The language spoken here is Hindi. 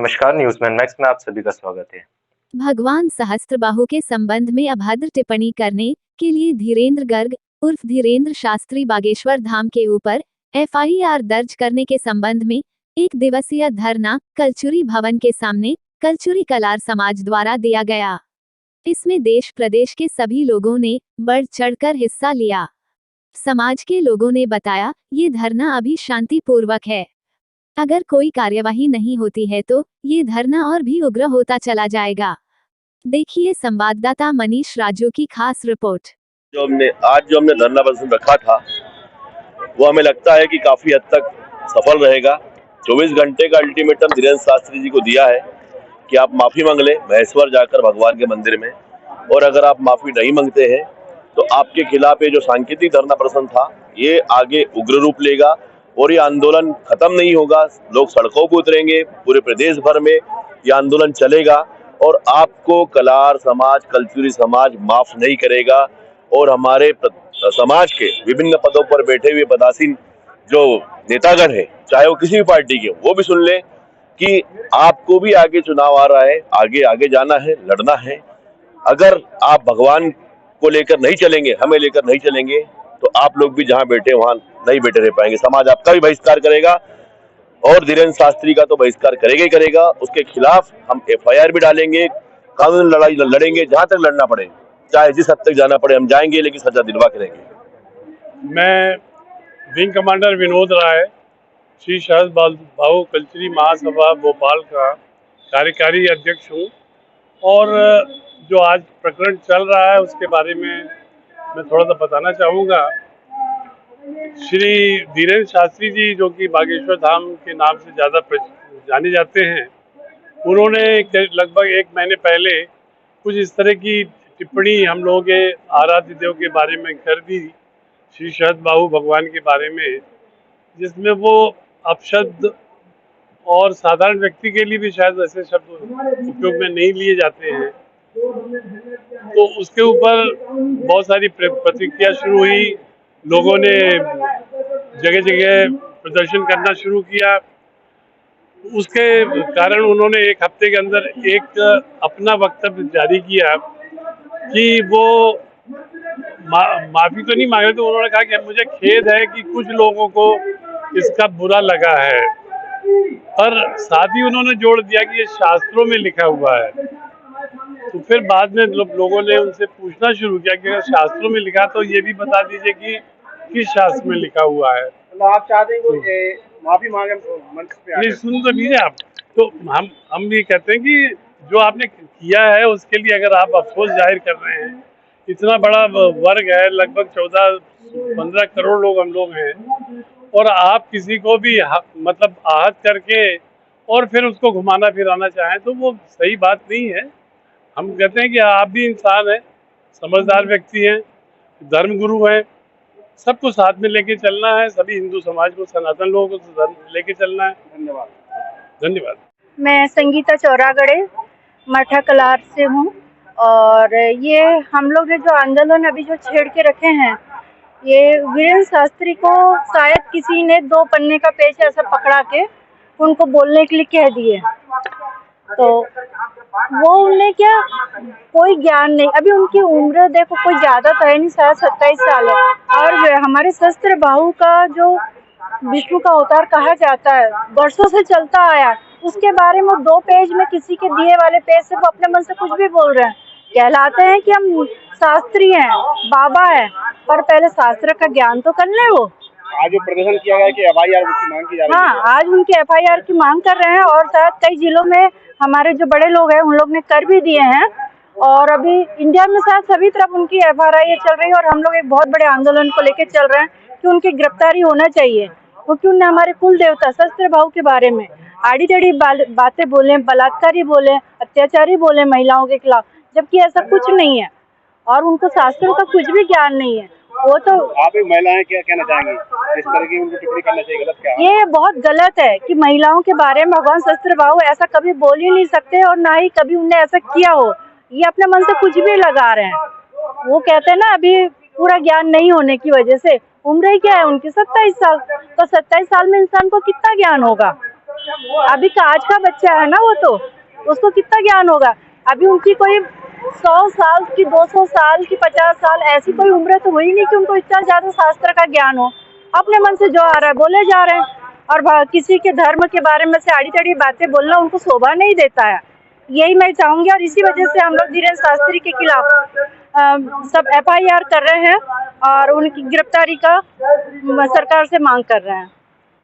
नमस्कार, न्यूज़मैन मैक्स में आप सभी का स्वागत है। भगवान सहस्त्रबाहु के संबंध में अभद्र टिप्पणी करने के लिए धीरेन्द्र गर्ग उर्फ धीरेन्द्र शास्त्री बागेश्वर धाम के ऊपर एफआईआर दर्ज करने के संबंध में एक दिवसीय धरना कलचुरी भवन के सामने कलचुरी कलार समाज द्वारा दिया गया। इसमें देश प्रदेश के सभी लोगों ने बढ़ चढ़कर हिस्सा लिया। समाज के लोगों ने बताया, ये धरना अभी शांतिपूर्वक है। अगर कोई कार्यवाही नहीं होती है तो ये धरना और भी उग्र होता चला जाएगा। देखिए संवाददाता मनीष राजू की खास रिपोर्ट। जो हमने धरना प्रदर्शन रखा था वो हमें लगता है कि काफी हद तक सफल रहेगा। 24 घंटे का अल्टीमेटम धीरेन्द्र शास्त्री जी को दिया है कि आप माफी मांग ले महेश्वर जाकर भगवान के मंदिर में, और अगर आप माफी नहीं मांगते हैं तो आपके खिलाफ ये जो सांकेतिक धरना प्रदर्शन था ये आगे उग्र रूप लेगा और ये आंदोलन खत्म नहीं होगा। लोग सड़कों पर उतरेंगे, पूरे प्रदेश भर में ये आंदोलन चलेगा और आपको कलार समाज, कलचुरी समाज माफ नहीं करेगा। और हमारे समाज के विभिन्न पदों पर बैठे हुए पदासीन जो नेतागण हैं, चाहे वो किसी भी पार्टी के, वो भी सुन ले कि आपको भी आगे चुनाव आ रहा है, आगे जाना है, लड़ना है। अगर आप भगवान को लेकर नहीं चलेंगे, हमें लेकर नहीं चलेंगे, तो आप लोग भी जहां बैठे वहां नहीं बैठे रह पाएंगे। समाज आपका भी बहिष्कार करेगा और धीरेन्द्र शास्त्री का तो बहिष्कार करेगा ही करेगा। उसके खिलाफ हम एफआईआर भी डालेंगे, कानूनी लड़ाई लड़ेंगे, जहां तक लड़ना पड़े, चाहे जिस हद तक जाना पड़े हम जाएंगे, लेकिन सजा दिलवा के रहेंगे। मैं विंग कमांडर विनोद राय, श्री सहस्त्रबाहु कलचुरी महासभा भोपाल का कार्यकारी अध्यक्ष हूँ। और जो आज प्रकरण चल रहा है उसके बारे में मैं थोड़ा सा बताना चाहूँगा। श्री धीरेन्द्र शास्त्री जी, जो कि बागेश्वर धाम के नाम से ज़्यादा जाने जाते हैं, उन्होंने लगभग 1 महीने पहले कुछ इस तरह की टिप्पणी हम लोगों के आराध्य देव के बारे में कर दी, श्री सहस्त्रबाहु भगवान के बारे में, जिसमें वो अपशब्द और साधारण व्यक्ति के लिए भी शायद ऐसे शब्द उपयोग में नहीं लिए जाते हैं। तो उसके ऊपर बहुत सारी प्रतिक्रिया शुरू हुई। लोगों ने जगह जगह प्रदर्शन करना शुरू किया। उसके कारण उन्होंने 1 हफ्ते के अंदर एक अपना वक्तव्य जारी किया कि वो माफी तो नहीं मांग रहे। तो उन्होंने कहा कि मुझे खेद है कि कुछ लोगों को इसका बुरा लगा है, पर साथ ही उन्होंने जोड़ दिया कि ये शास्त्रों में लिखा हुआ है। तो फिर बाद में लोगों ने उनसे पूछना शुरू किया कि अगर शास्त्रों में लिखा तो ये भी बता दीजिए कि किस शास्त्र में लिखा हुआ है। तो आप चाहते हैं कि माफी मांगे मंच पे? नहीं, सुन तो लीजिए आप। तो हम भी कहते हैं कि जो आपने किया है उसके लिए अगर आप अफसोस जाहिर कर रहे हैं, इतना बड़ा वर्ग है, लगभग 14-15 करोड़ लोग हम लोग हैं, और आप किसी को भी मतलब आहत करके और फिर उसको घुमाना फिराना चाहें तो वो सही बात नहीं है। हम कहते हैं कि आप भी इंसान हैं, समझदार व्यक्ति हैं, धर्मगुरु हैं, सबको साथ में लेके चलना है। सभी हिंदू समाज को, सनातन लोगों को लेके चलना है। धन्यवाद। मैं संगीता चौरागड़े मठा कलार से हूँ। और ये हम लोग ने जो आंदोलन अभी जो छेड़ के रखे हैं, ये धीरेन्द्र शास्त्री को शायद किसी ने 2 पन्ने का पेज ऐसा पकड़ा के उनको बोलने के लिए कह दिए। तो वो उन्हें क्या, कोई ज्ञान नहीं। अभी उनकी उम्र देखो कोई ज़्यादा तो है नहीं, शायद 27 साल है। और जो हमारे सहस्त्रबाहु का जो विष्णु का अवतार कहा जाता है, वर्षों से चलता आया, उसके बारे में 2 पेज में किसी के दिए वाले पेज से वो अपने मन से कुछ भी बोल रहे हैं। कहलाते हैं कि हम शास्त्री हैं, बाबा हैं, पर पहले शास्त्र का ज्ञान तो कर ले। वो आज जो प्रदर्शन किया गया कि एफआईआर की मांग की जा रही है। हाँ, आज उनके एफआईआर की मांग कर रहे हैं और शायद कई जिलों में हमारे जो बड़े लोग हैं उन लोग ने कर भी दिए हैं। और अभी इंडिया में शायद सभी तरफ उनकी एफआईआर चल रही है। और हम लोग एक बहुत बड़े आंदोलन को लेकर चल रहे हैं कि उनकी गिरफ्तारी होना चाहिए, क्योंकि उन्होंने हमारे कुल देवता सहस्त्रबाहु के बारे में आड़ी टेढ़ी बातें बोले, बलात्कारी बोले, अत्याचारी बोले महिलाओं के खिलाफ, जबकि ऐसा कुछ नहीं है। और उनको शास्त्रों का कुछ भी ज्ञान नहीं है। वो तो आप एक महिलाएं क्या कहना चाहेंगी, इस तरह की उनको टिप्पणी करना चाहिए, गलत क्या है? ये बहुत गलत है कि महिलाओं के बारे में भगवान सहस्त्रबाहु ऐसा कभी बोल ही नहीं सकते, और ना ही कभी उन्हें ऐसा किया हो। ये अपने मन से कुछ भी लगा रहे हैं। वो कहते हैं ना, अभी पूरा ज्ञान नहीं होने की वजह से। उम्र ही क्या है उनकी, 27 साल। तो 27 साल में इंसान को कितना ज्ञान होगा? अभी का आज का बच्चा है ना, वो तो उसको कितना ज्ञान होगा। अभी उनकी कोई 100 साल की, 200 साल की, 50 साल ऐसी कोई उम्र तो हुई नहीं कि उनको इतना ज्यादा शास्त्र का ज्ञान हो। अपने मन से जो आ रहा है बोले जा रहे हैं, और किसी के धर्म के बारे में से आड़ी टेढ़ी बातें बोलना उनको शोभा नहीं देता है। यही मैं चाहूंगी, और इसी वजह से हम लोग धीरेन्द्र शास्त्री के खिलाफ सब FIR कर रहे हैं और उनकी गिरफ्तारी का सरकार से मांग कर रहे हैं।